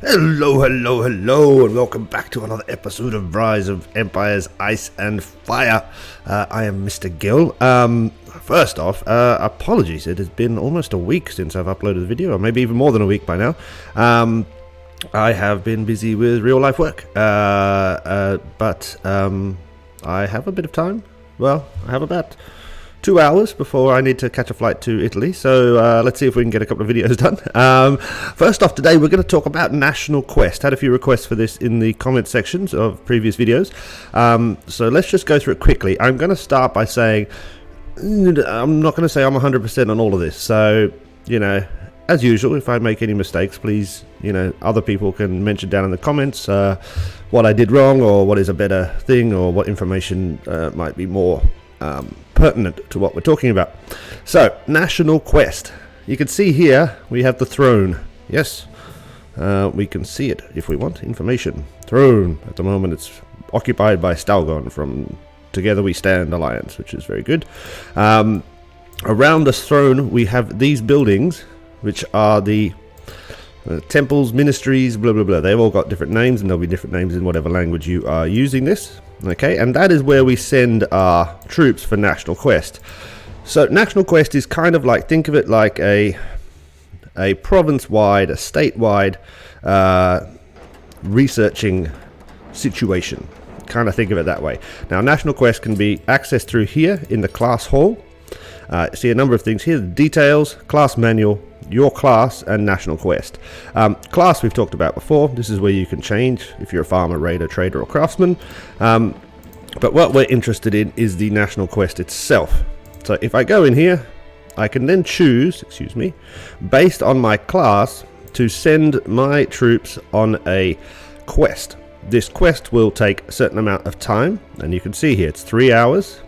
Hello, hello, hello, and welcome back to another episode of Rise of Empires Ice and Fire. I am Mr. Gill. First off, apologies, it has been almost a week since I've uploaded the video, or maybe even more than a week by now. I have been busy with real life work, but I have a bit of time. Well, I have about 2 hours before I need to catch a flight to Italy, so let's see if we can get a couple of videos done. First off, today we're going to talk about National Quest. Had a few requests for this in the comment sections of previous videos, so let's just go through it quickly. I'm going to start by saying I'm not going to say I'm 100% on all of this, so as usual, if I make any mistakes, please, other people can mention down in the comments what I did wrong, or what is a better thing, or what information might be more pertinent to what we're talking about. So, National Quest. You can see here we have the throne. Yes, we can see it if we want information. Throne. At the moment, it's occupied by Stalgon from Together We Stand Alliance, which is very good. Around this throne, we have these buildings, which are the temples, ministries, blah blah blah. They've all got different names, and there'll be different names in whatever language you are using this. Okay, and that is where we send our troops for National Quest. So National Quest is kind of like, think of it like a province-wide, a state-wide researching situation. Kind of think of it that way. Now, National Quest can be accessed through here in the class hall. See a number of things here: the details, class manual, your class, and National Quest. Class we've talked about before. This is where you can change if you're a farmer, raider, trader, or craftsman. But what we're interested in is the National Quest itself. So if I go in here, I can then choose, based on my class, to send my troops on a quest. This quest will take a certain amount of time, and you can see here it's 3 hours.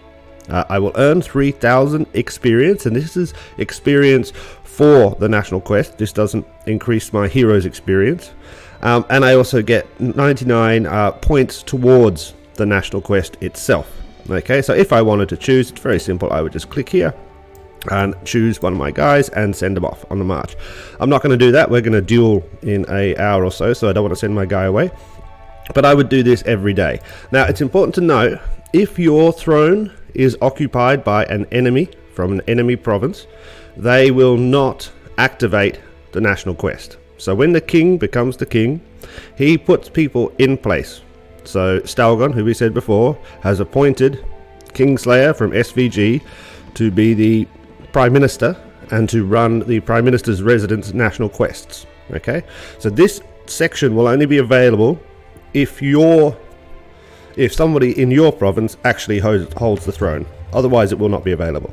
I will earn 3,000 experience, and this is experience for the National Quest. This doesn't increase my hero's experience. And I also get 99 points towards the National Quest itself. Okay, so if I wanted to choose, it's very simple. I would just click here and choose one of my guys and send them off on the march. I'm not going to do that. We're going to duel in an hour or so I don't want to send my guy away. But I would do this every day. Now, it's important to note, if your throne is occupied by an enemy from an enemy province, they will not activate the National Quest. So when the king becomes the king, he puts people in place. So Stalgon, who we said before, has appointed Kingslayer from SVG to be the Prime Minister and to run the Prime Minister's residence National Quests. Okay, so this section will only be available if somebody in your province actually holds the throne. Otherwise, it will not be available.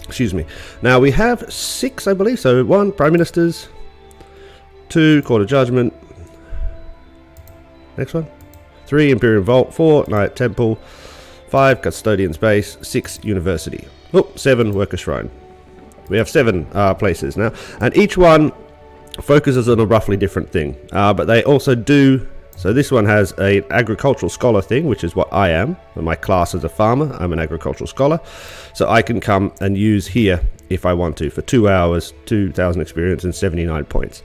Excuse me. Now, we have 6, I believe. So 1, Prime Ministers. 2, Court of Judgment. Next one. 3, Imperial Vault. 4, Knight Temple. 5, Custodian's Base. 6, University. 7, Worker Shrine. We have 7 places now. And each one focuses on a roughly different thing. But they also do... So this one has an agricultural scholar thing, which is what I am. My class is a farmer. I'm an agricultural scholar. So I can come and use here if I want to for 2 hours, 2,000 experience and 79 points.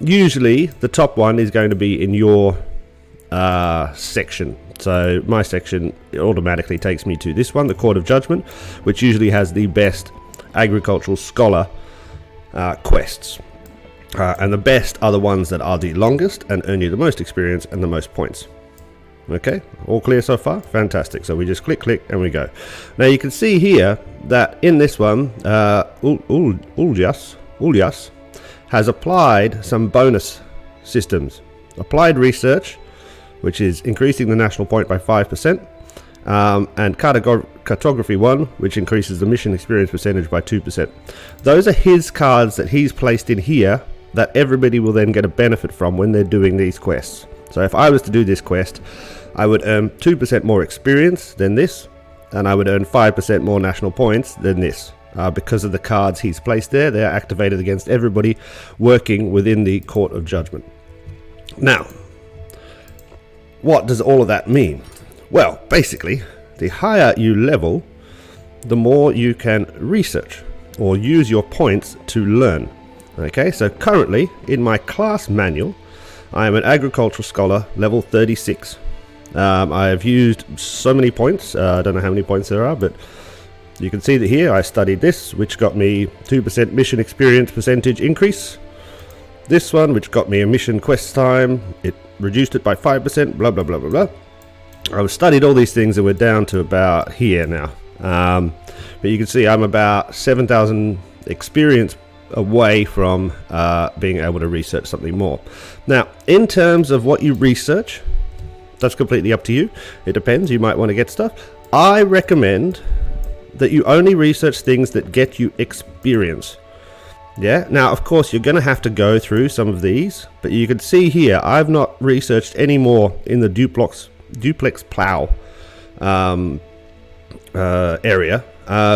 Usually the top one is going to be in your section. So my section automatically takes me to this one, the Court of Judgment, which usually has the best agricultural scholar quests. And the best are the ones that are the longest and earn you the most experience and the most points. Okay, all clear so far? Fantastic. So we just click, and we go. Now you can see here that in this one, Ulias has applied some bonus systems. Applied research, which is increasing the national point by 5%, and cartography 1, which increases the mission experience percentage by 2%. Those are his cards that he's placed in here that everybody will then get a benefit from when they're doing these quests. So if I was to do this quest, I would earn 2% more experience than this, and I would earn 5% more national points than this. Because of the cards he's placed there, they're activated against everybody working within the Court of Judgment. Now, what does all of that mean? Well, basically, the higher you level, the more you can research or use your points to learn. Okay, so currently in my class manual, I am an agricultural scholar level 36. I have used so many points. I don't know how many points there are, but you can see that here I studied this, which got me 2% mission experience percentage increase. This one, which got me a mission quest time, it reduced it by 5%, blah, blah, blah, blah, blah. I've studied all these things and we're down to about here now. But you can see I'm about 7,000 experience away from being able to research something more. Now, in terms of what you research, that's completely up to you. It depends. You might want to get stuff. I recommend that you only research things that get you experience. Yeah. Now, of course, you're going to have to go through some of these, but you can see here, I've not researched any more in the duplex plow area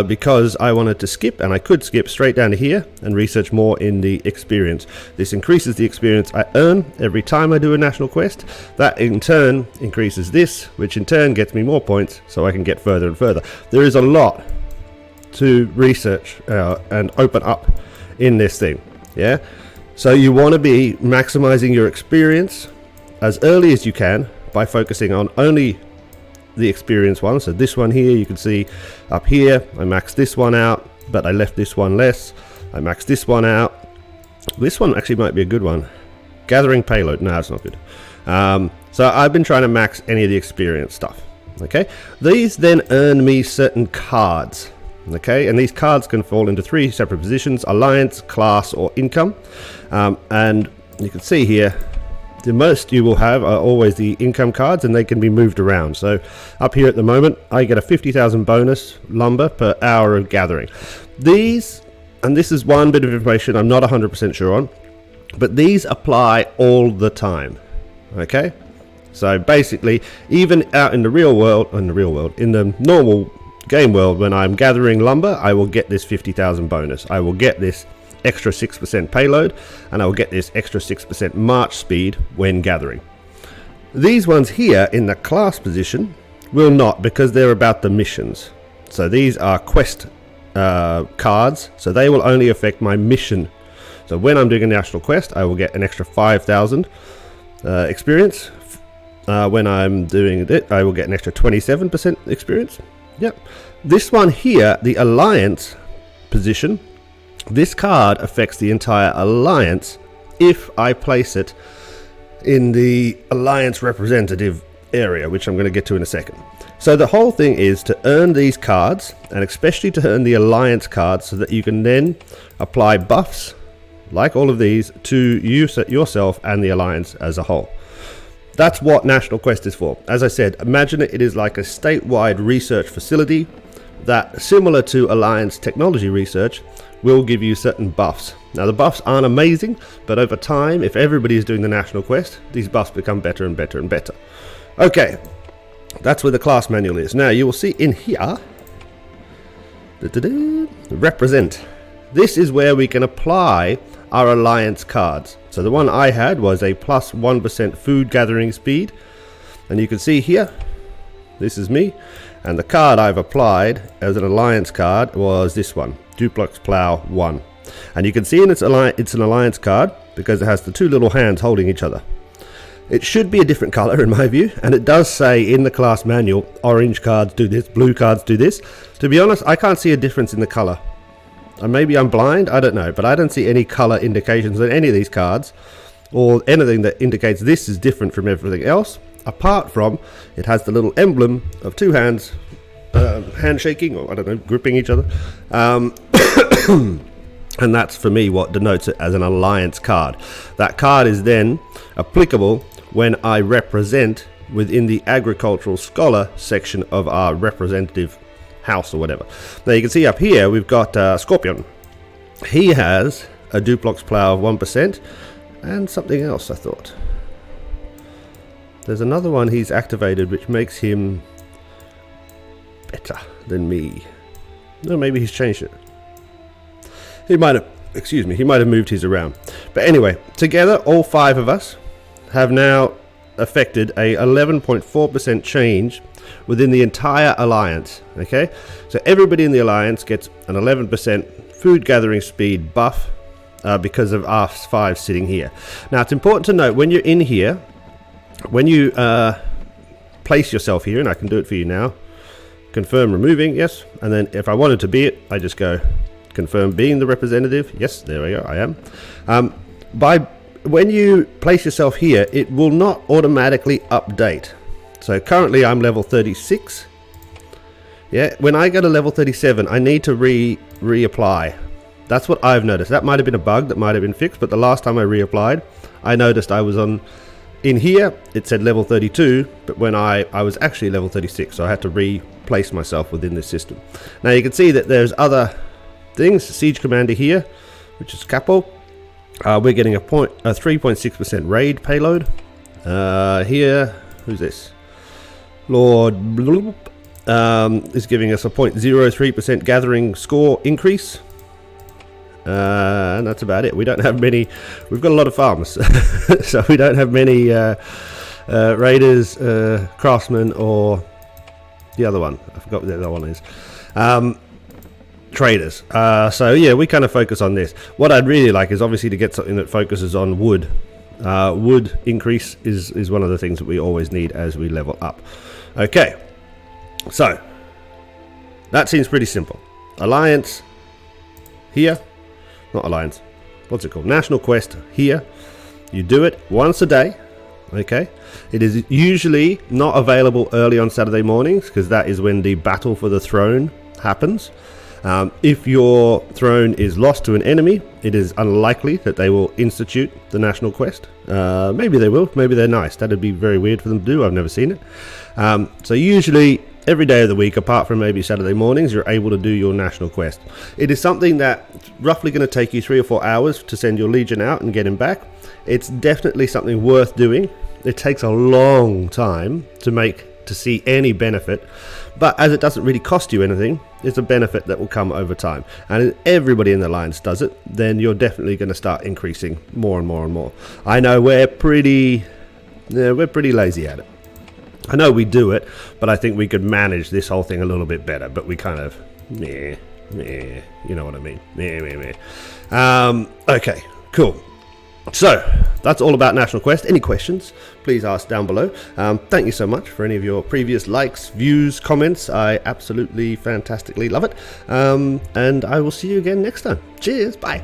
because I wanted to skip, and I could skip straight down to here and research more in the experience. This increases the experience I earn every time I do a national quest. That in turn increases this, which in turn gets me more points so I can get further and further. There is a lot to research and open up in this thing. Yeah, so you want to be maximizing your experience as early as you can by focusing on only the experience one. So this one here, you can see up here, I maxed this one out, but I left this one less. I maxed this one out. This one actually might be a good one. Gathering payload. No, it's not good. So I've been trying to max any of the experience stuff. Okay, these then earn me certain cards. Okay, and these cards can fall into 3 separate positions: alliance, class, or income. And you can see here, the most you will have are always the income cards, and they can be moved around. So up here at the moment, I get a 50,000 bonus lumber per hour of gathering. These, and this is one bit of information I'm not 100% sure on, but these apply all the time. Okay, so basically, even out in the real world, in the normal game world, when I'm gathering lumber, I will get this 50,000 bonus. I will get this extra 6% payload, and I will get this extra 6% march speed when gathering. These ones here in the class position will not, because they're about the missions. So these are quest cards, so they will only affect my mission. So when I'm doing a national quest, I will get an extra 5,000 experience. When I'm doing it, I will get an extra 27% experience. Yep. This one here, the alliance position, this card affects the entire alliance if I place it in the alliance representative area, which I'm going to get to in a second. So the whole thing is to earn these cards, and especially to earn the alliance cards, so that you can then apply buffs like all of these to yourself and the alliance as a whole. That's what National Quest is for. As I said, imagine it is like a statewide research facility that, similar to Alliance technology research, will give you certain buffs. Now, the buffs aren't amazing, but over time, if everybody is doing the National Quest, these buffs become better and better and better. Okay, that's where the class manual is. Now, you will see in here, represent. This is where we can apply our alliance cards. So the one I had was a plus 1% food gathering speed, and you can see here, this is me, and the card I've applied as an alliance card was this one, Duplex Plow 1. And you can see it's an alliance card because it has the 2 little hands holding each other. It should be a different color in my view, and it does say in the class manual, orange cards do this, blue cards do this. To be honest, I can't see a difference in the color. Maybe I'm blind, I don't know, but I don't see any color indications on any of these cards or anything that indicates this is different from everything else, apart from it has the little emblem of 2 hands handshaking, or I don't know, gripping each other. And that's for me what denotes it as an alliance card. That card is then applicable when I represent within the agricultural scholar section of our representative house or whatever. Now you can see up here we've got Scorpion. He has a duplex plow of 1% and something else. I thought there's another one he's activated which makes him better than me. No, maybe he's changed it. He might have moved his around. But anyway, together all 5 of us have now affected a 11.4% change within the entire alliance. Okay, so everybody in the alliance gets an 11% food gathering speed buff because of R5 sitting here. Now it's important to note when you're in here, when you place yourself here, and I can do it for you now, confirm removing, yes, and then if I wanted to be it, I just go confirm being the representative, yes, there we go, I am. When you place yourself here, it will not automatically update. So currently I'm level 36. Yeah, when I go to level 37, I need to reapply. That's what I've noticed. That might have been a bug that might have been fixed, but the last time I reapplied, I noticed I was in here, it said level 32, but when I was actually level 36, so I had to replace myself within this system. Now you can see that there's other things. Siege Commander here, which is Capo. We're getting a 3.6% raid payload. Here, who's this? Lord is giving us a 0.03% gathering score increase. And that's about it. We don't have many. We've got a lot of farms, so we don't have many raiders, craftsmen, or the other one. I forgot what the other one is. Traders. So yeah, we kind of focus on this. What I'd really like is obviously to get something that focuses on wood. Wood increase is one of the things that we always need as we level up. Okay, so that seems pretty simple. Alliance here, not alliance, what's it called? National quest here. You do it once a day. Okay, it is usually not available early on Saturday mornings because that is when the battle for the throne happens. If your throne is lost to an enemy, it is unlikely that they will institute the national quest. Maybe they will, maybe they're nice. That'd be very weird for them to do. I've never seen it. So usually every day of the week, apart from maybe Saturday mornings, you're able to do your national quest. It is something that's roughly going to take you 3 or 4 hours to send your legion out and get him back. It's definitely something worth doing. It takes a long time to see any benefit, but as it doesn't really cost you anything, it's a benefit that will come over time. And if everybody in the alliance does it, then you're definitely going to start increasing more and more and more. I know we're pretty lazy at it. I know we do it, but I think we could manage this whole thing a little bit better. But we kind of, you know what I mean. Okay, cool. So that's all about National Quest. Any questions, please ask down below. Thank you so much for any of your previous likes, views, comments. I absolutely fantastically love it. And I will see you again next time. Cheers, bye.